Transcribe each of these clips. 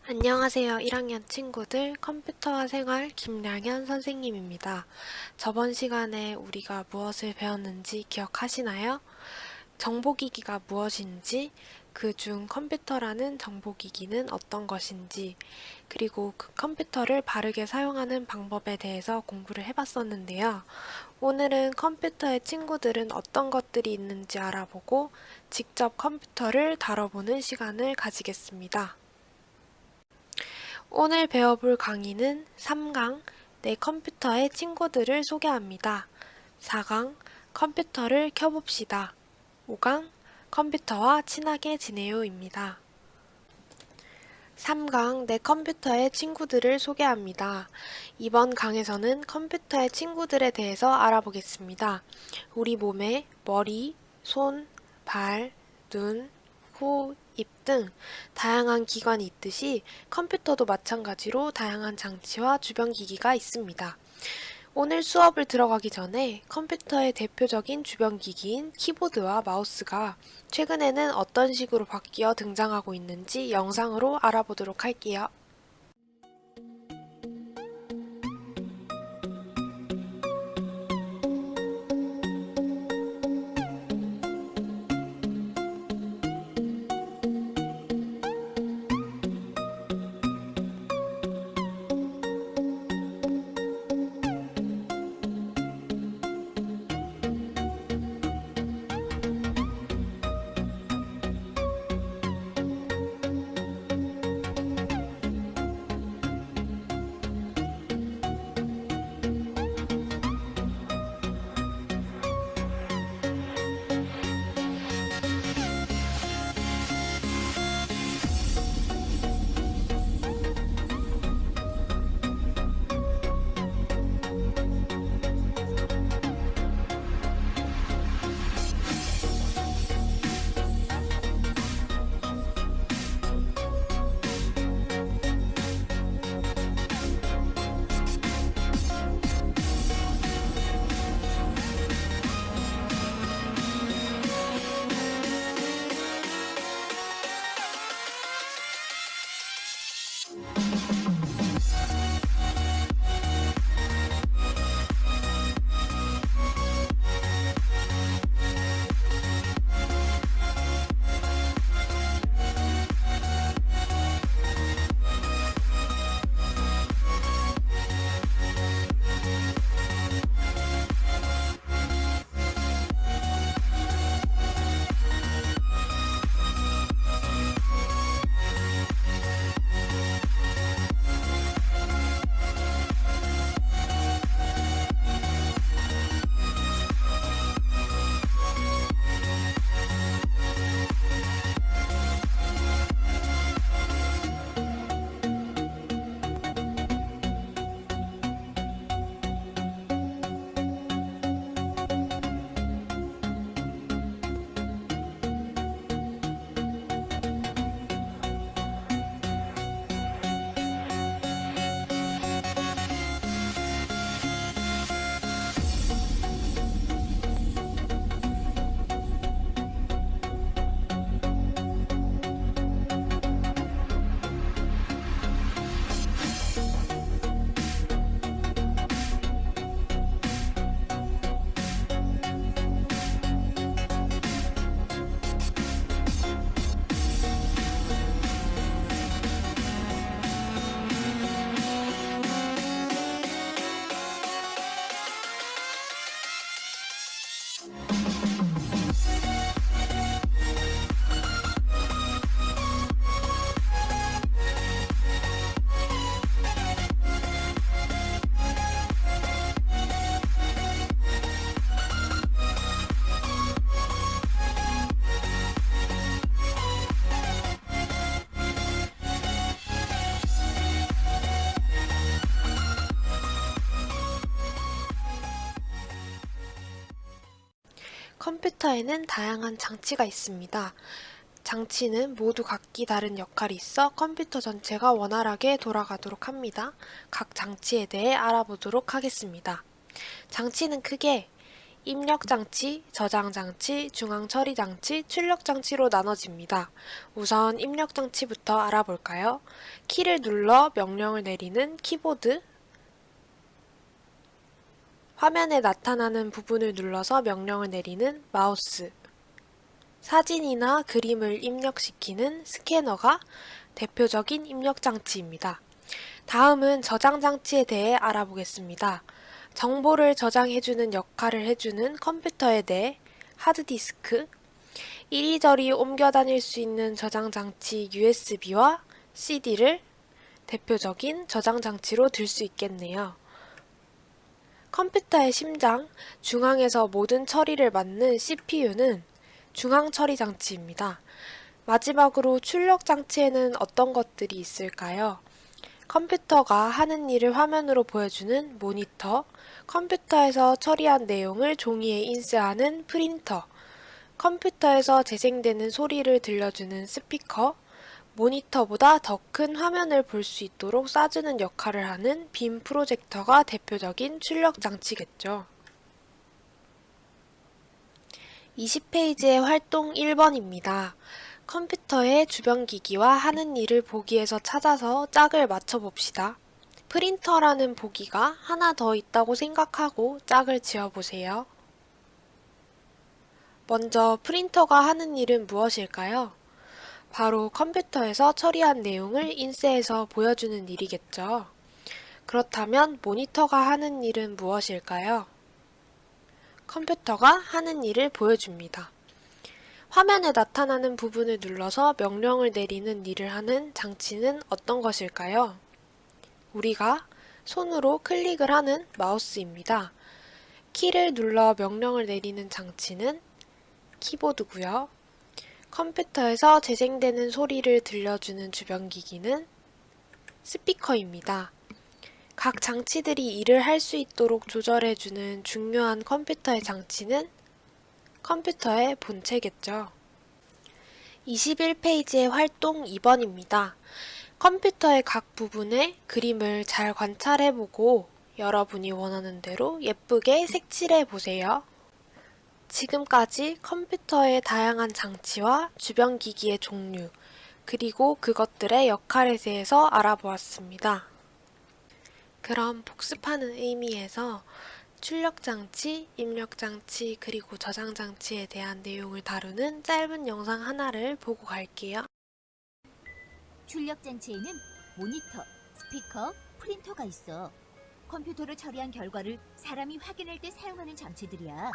안녕하세요. 1학년 친구들 컴퓨터와 생활 김량현 선생님입니다. 저번 시간에 우리가 무엇을 배웠는지 기억하시나요? 정보기기가 무엇인지, 그중 컴퓨터라는 정보기기는 어떤 것인지, 그리고 그 컴퓨터를 바르게 사용하는 방법에 대해서 공부를 해봤었는데요. 오늘은 컴퓨터의 친구들은 어떤 것들이 있는지 알아보고 직접 컴퓨터를 다뤄보는 시간을 가지겠습니다. 오늘 배워볼 강의는 3강 내 컴퓨터의 친구들을 소개합니다. 4강 컴퓨터를 켜봅시다. 5강 컴퓨터와 친하게 지내요입니다. 3강 내 컴퓨터의 친구들을 소개합니다. 이번 강에서는 컴퓨터의 친구들에 대해서 알아보겠습니다. 우리 몸에 머리, 손, 발, 눈, 코, 입 등 다양한 기관이 있듯이 컴퓨터도 마찬가지로 다양한 장치와 주변 기기가 있습니다. 오늘 수업을 들어가기 전에 컴퓨터의 대표적인 주변 기기인 키보드와 마우스가 최근에는 어떤 식으로 바뀌어 등장하고 있는지 영상으로 알아보도록 할게요. 컴퓨터에는 다양한 장치가 있습니다. 장치는 모두 각기 다른 역할이 있어 컴퓨터 전체가 원활하게 돌아가도록 합니다. 각 장치에 대해 알아보도록 하겠습니다. 장치는 크게 입력장치, 저장장치, 중앙처리장치, 출력장치로 나눠집니다. 우선 입력장치부터 알아볼까요? 키를 눌러 명령을 내리는 키보드, 화면에 나타나는 부분을 눌러서 명령을 내리는 마우스, 사진이나 그림을 입력시키는 스캐너가 대표적인 입력장치입니다. 다음은 저장장치에 대해 알아보겠습니다. 정보를 저장해주는 역할을 해주는 컴퓨터에 대해 하드디스크, 이리저리 옮겨 다닐 수 있는 저장장치 USB와 CD를 대표적인 저장장치로 들 수 있겠네요. 컴퓨터의 심장, 중앙에서 모든 처리를 맡는 CPU는 중앙처리장치입니다. 마지막으로 출력장치에는 어떤 것들이 있을까요? 컴퓨터가 하는 일을 화면으로 보여주는 모니터, 컴퓨터에서 처리한 내용을 종이에 인쇄하는 프린터, 컴퓨터에서 재생되는 소리를 들려주는 스피커, 모니터보다 더 큰 화면을 볼 수 있도록 쏴주는 역할을 하는 빔 프로젝터가 대표적인 출력 장치겠죠. 20페이지의 활동 1번입니다. 컴퓨터의 주변 기기와 하는 일을 보기에서 찾아서 짝을 맞춰봅시다. 프린터라는 보기가 하나 더 있다고 생각하고 짝을 지어보세요. 먼저 프린터가 하는 일은 무엇일까요? 바로 컴퓨터에서 처리한 내용을 인쇄해서 보여주는 일이겠죠. 그렇다면 모니터가 하는 일은 무엇일까요? 컴퓨터가 하는 일을 보여줍니다. 화면에 나타나는 부분을 눌러서 명령을 내리는 일을 하는 장치는 어떤 것일까요? 우리가 손으로 클릭을 하는 마우스입니다. 키를 눌러 명령을 내리는 장치는 키보드고요. 컴퓨터에서 재생되는 소리를 들려주는 주변 기기는 스피커입니다. 각 장치들이 일을 할 수 있도록 조절해주는 중요한 컴퓨터의 장치는 컴퓨터의 본체겠죠. 21페이지의 활동 2번입니다. 컴퓨터의 각 부분의 그림을 잘 관찰해보고 여러분이 원하는 대로 예쁘게 색칠해보세요. 지금까지 컴퓨터의 다양한 장치와 주변 기기의 종류, 그리고 그것들의 역할에 대해서 알아보았습니다. 그럼 복습하는 의미에서 출력장치, 입력장치, 그리고 저장장치에 대한 내용을 다루는 짧은 영상 하나를 보고 갈게요. 출력장치에는 모니터, 스피커, 프린터가 있어. 컴퓨터로 처리한 결과를 사람이 확인할 때 사용하는 장치들이야.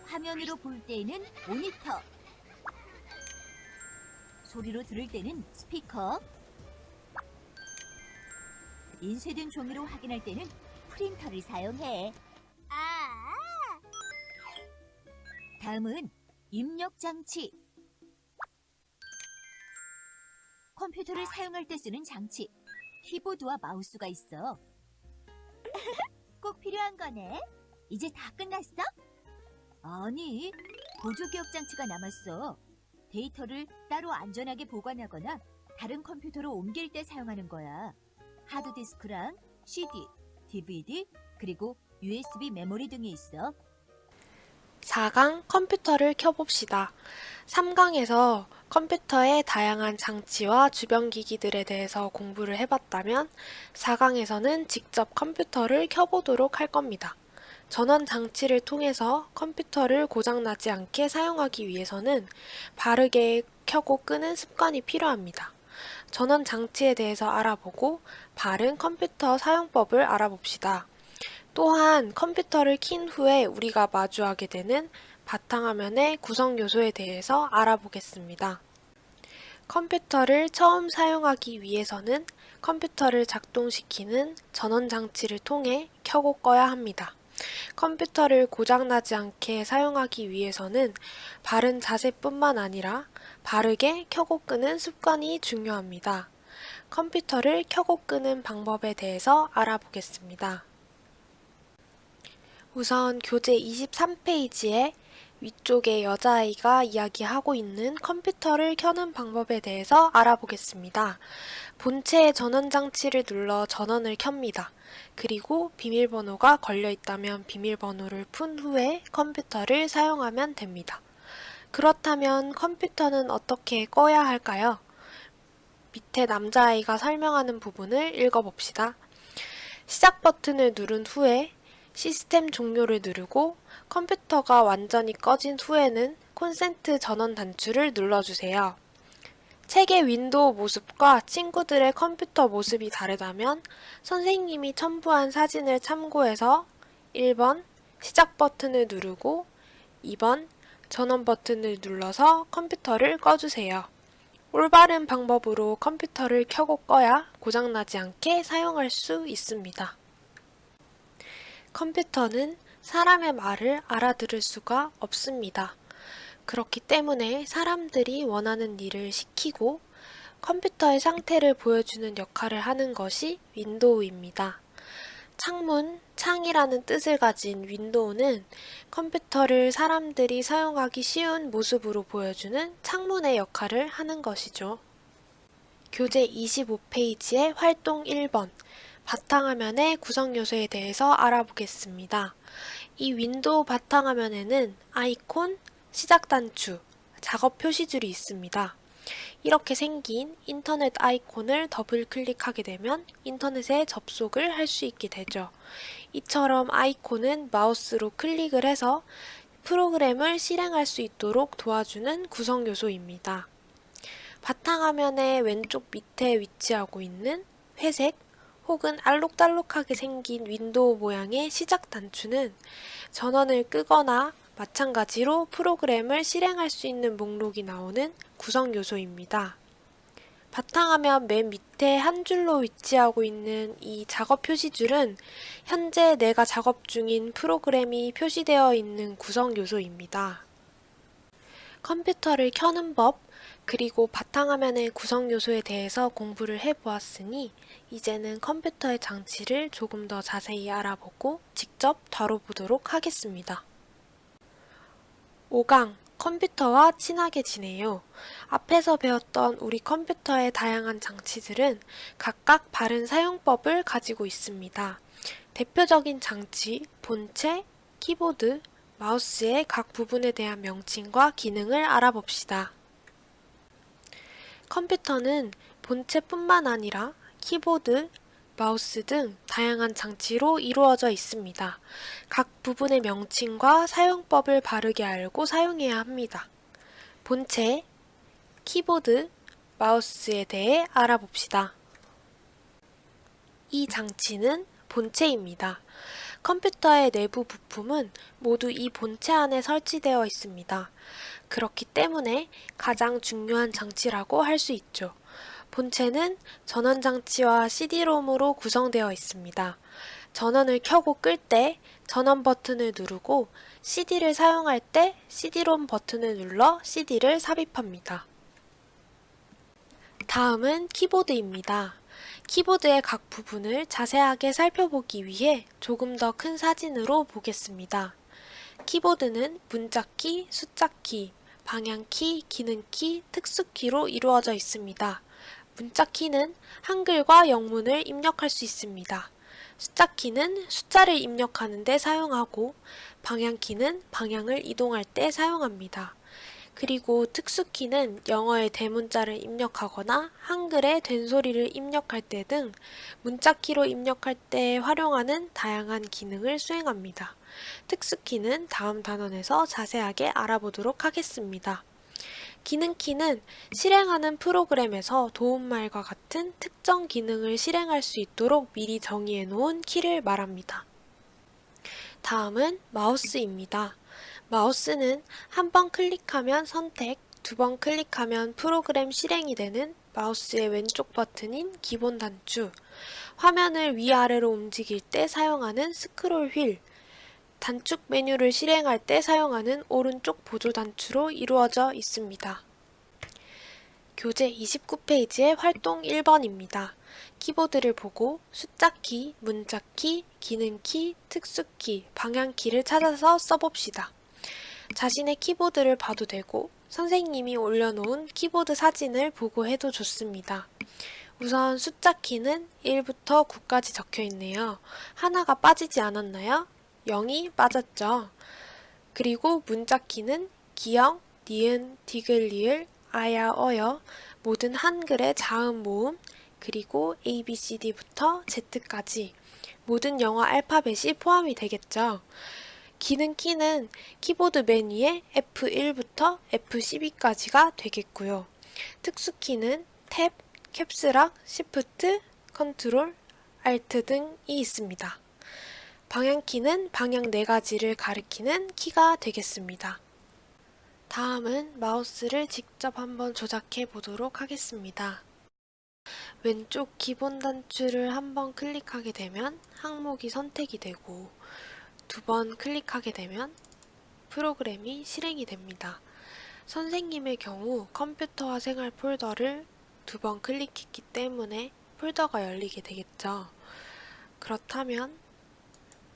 화면으로 볼 때에는 모니터, 소리로 들을 때는 스피커, 인쇄된 종이로 확인할 때는 프린터를 사용해. 다음은 입력장치. 컴퓨터를 사용할 때 쓰는 장치, 키보드와 마우스가 있어. 꼭 필요한 거네. 이제 다 끝났어? 아니, 보조기억 장치가 남았어. 데이터를 따로 안전하게 보관하거나 다른 컴퓨터로 옮길 때 사용하는 거야. 하드디스크랑 CD, DVD, 그리고 USB 메모리 등이 있어. 4강 컴퓨터를 켜봅시다. 3강에서 컴퓨터의 다양한 장치와 주변 기기들에 대해서 공부를 해봤다면 4강에서는 직접 컴퓨터를 켜보도록 할 겁니다. 전원 장치를 통해서 컴퓨터를 고장나지 않게 사용하기 위해서는 바르게 켜고 끄는 습관이 필요합니다. 전원 장치에 대해서 알아보고 바른 컴퓨터 사용법을 알아봅시다. 또한 컴퓨터를 킨 후에 우리가 마주하게 되는 바탕화면의 구성 요소에 대해서 알아보겠습니다. 컴퓨터를 처음 사용하기 위해서는 컴퓨터를 작동시키는 전원 장치를 통해 켜고 꺼야 합니다. 컴퓨터를 고장나지 않게 사용하기 위해서는 바른 자세뿐만 아니라 바르게 켜고 끄는 습관이 중요합니다. 컴퓨터를 켜고 끄는 방법에 대해서 알아보겠습니다. 우선 교재 23페이지에 위쪽에 여자아이가 이야기하고 있는 컴퓨터를 켜는 방법에 대해서 알아보겠습니다. 본체의 전원 장치를 눌러 전원을 켭니다. 그리고 비밀번호가 걸려 있다면 비밀번호를 푼 후에 컴퓨터를 사용하면 됩니다. 그렇다면 컴퓨터는 어떻게 꺼야 할까요? 밑에 남자아이가 설명하는 부분을 읽어봅시다. 시작 버튼을 누른 후에 시스템 종료를 누르고 컴퓨터가 완전히 꺼진 후에는 콘센트 전원 단추를 눌러주세요. 책의 윈도우 모습과 친구들의 컴퓨터 모습이 다르다면 선생님이 첨부한 사진을 참고해서 1번 시작 버튼을 누르고 2번 전원 버튼을 눌러서 컴퓨터를 꺼주세요. 올바른 방법으로 컴퓨터를 켜고 꺼야 고장나지 않게 사용할 수 있습니다. 컴퓨터는 사람의 말을 알아들을 수가 없습니다. 그렇기 때문에 사람들이 원하는 일을 시키고 컴퓨터의 상태를 보여주는 역할을 하는 것이 윈도우입니다. 창문, 창이라는 뜻을 가진 윈도우는 컴퓨터를 사람들이 사용하기 쉬운 모습으로 보여주는 창문의 역할을 하는 것이죠. 교재 25페이지의 활동 1번 바탕화면의 구성 요소에 대해서 알아보겠습니다. 이 윈도우 바탕화면에는 아이콘, 시작 단추, 작업 표시줄이 있습니다. 이렇게 생긴 인터넷 아이콘을 더블 클릭하게 되면 인터넷에 접속을 할 수 있게 되죠. 이처럼 아이콘은 마우스로 클릭을 해서 프로그램을 실행할 수 있도록 도와주는 구성 요소입니다. 바탕화면의 왼쪽 밑에 위치하고 있는 회색 혹은 알록달록하게 생긴 윈도우 모양의 시작 단추는 전원을 끄거나 마찬가지로 프로그램을 실행할 수 있는 목록이 나오는 구성 요소입니다. 바탕화면 맨 밑에 한 줄로 위치하고 있는 이 작업 표시줄은 현재 내가 작업 중인 프로그램이 표시되어 있는 구성 요소입니다. 컴퓨터를 켜는 법, 그리고 바탕화면의 구성 요소에 대해서 공부를 해보았으니 이제는 컴퓨터의 장치를 조금 더 자세히 알아보고 직접 다뤄보도록 하겠습니다. 5강 컴퓨터와 친하게 지내요. 앞에서 배웠던 우리 컴퓨터의 다양한 장치들은 각각 바른 사용법을 가지고 있습니다. 대표적인 장치, 본체, 키보드, 마우스의 각 부분에 대한 명칭과 기능을 알아봅시다. 컴퓨터는 본체뿐만 아니라 키보드, 마우스 등 다양한 장치로 이루어져 있습니다. 각 부분의 명칭과 사용법을 바르게 알고 사용해야 합니다. 본체, 키보드, 마우스에 대해 알아봅시다. 이 장치는 본체입니다. 컴퓨터의 내부 부품은 모두 이 본체 안에 설치되어 있습니다. 그렇기 때문에 가장 중요한 장치라고 할 수 있죠. 본체는 전원 장치와 CD롬으로 구성되어 있습니다. 전원을 켜고 끌 때 전원 버튼을 누르고 CD를 사용할 때 CD롬 버튼을 눌러 CD를 삽입합니다. 다음은 키보드입니다. 키보드의 각 부분을 자세하게 살펴보기 위해 조금 더 큰 사진으로 보겠습니다. 키보드는 문자키, 숫자키, 방향키, 기능키, 특수키로 이루어져 있습니다. 문자키는 한글과 영문을 입력할 수 있습니다. 숫자키는 숫자를 입력하는 데 사용하고 방향키는 방향을 이동할 때 사용합니다. 그리고 특수키는 영어의 대문자를 입력하거나 한글의 된소리를 입력할 때 등 문자키로 입력할 때 활용하는 다양한 기능을 수행합니다. 특수키는 다음 단원에서 자세하게 알아보도록 하겠습니다. 기능키는 실행하는 프로그램에서 도움말과 같은 특정 기능을 실행할 수 있도록 미리 정의해 놓은 키를 말합니다. 다음은 마우스입니다. 마우스는 한 번 클릭하면 선택, 두 번 클릭하면 프로그램 실행이 되는 마우스의 왼쪽 버튼인 기본 단추, 화면을 위아래로 움직일 때 사용하는 스크롤 휠, 단축 메뉴를 실행할 때 사용하는 오른쪽 보조 단추로 이루어져 있습니다. 교재 29페이지의 활동 1번입니다. 키보드를 보고 숫자키, 문자키, 기능키, 특수키, 방향키를 찾아서 써봅시다. 자신의 키보드를 봐도 되고 선생님이 올려놓은 키보드 사진을 보고 해도 좋습니다. 우선 숫자 키는 1부터 9까지 적혀 있네요. 하나가 빠지지 않았나요? 0이 빠졌죠. 그리고 문자 키는 기역, 니은, 디귿, 리을, 아야, 어여 모든 한글의 자음 모음 그리고 A, B, C, D부터 Z까지 모든 영어 알파벳이 포함이 되겠죠. 기능 키는 키보드 맨 위에 F1부터 F12까지가 되겠고요. 특수 키는 탭, 캡스락, 시프트, 컨트롤, 알트 등이 있습니다. 방향 키는 방향 4가지를 가리키는 키가 되겠습니다. 다음은 마우스를 직접 한번 조작해 보도록 하겠습니다. 왼쪽 기본 단추를 한번 클릭하게 되면 항목이 선택이 되고 2번 클릭하게 되면 프로그램이 실행이 됩니다. 선생님의 경우 컴퓨터와 생활 폴더를 2번 클릭했기 때문에 폴더가 열리게 되겠죠. 그렇다면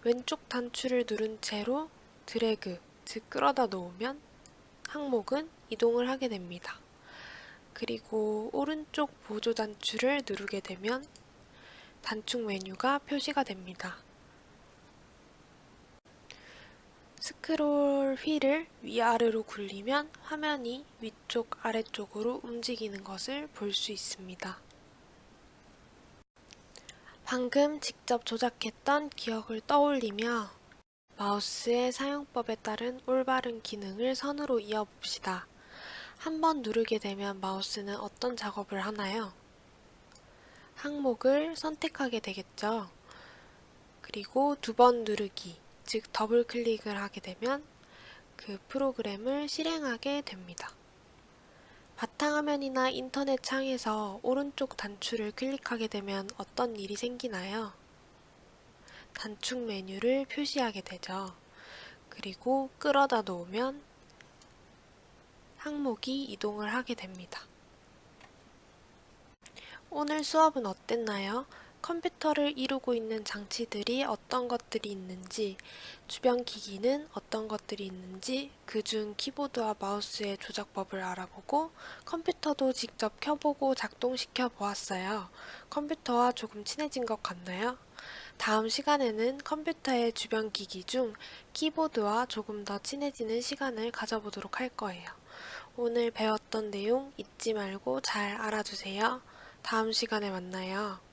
왼쪽 단추를 누른 채로 드래그, 즉 끌어다 놓으면 항목은 이동을 하게 됩니다. 그리고 오른쪽 보조 단추를 누르게 되면 단축 메뉴가 표시가 됩니다. 스크롤 휠을 위아래로 굴리면 화면이 위쪽 아래쪽으로 움직이는 것을 볼 수 있습니다. 방금 직접 조작했던 기억을 떠올리며 마우스의 사용법에 따른 올바른 기능을 선으로 이어봅시다. 한번 누르게 되면 마우스는 어떤 작업을 하나요? 항목을 선택하게 되겠죠. 그리고 2번 누르기, 즉 더블 클릭을 하게 되면 그 프로그램을 실행하게 됩니다. 바탕화면이나 인터넷 창에서 오른쪽 단추를 클릭하게 되면 어떤 일이 생기나요? 단축 메뉴를 표시하게 되죠. 그리고 끌어다 놓으면 항목이 이동을 하게 됩니다. 오늘 수업은 어땠나요? 컴퓨터를 이루고 있는 장치들이 어떤 것들이 있는지, 주변 기기는 어떤 것들이 있는지, 그중 키보드와 마우스의 조작법을 알아보고 컴퓨터도 직접 켜보고 작동시켜 보았어요. 컴퓨터와 조금 친해진 것 같나요? 다음 시간에는 컴퓨터의 주변 기기 중 키보드와 조금 더 친해지는 시간을 가져보도록 할 거예요. 오늘 배웠던 내용 잊지 말고 잘 알아두세요. 다음 시간에 만나요.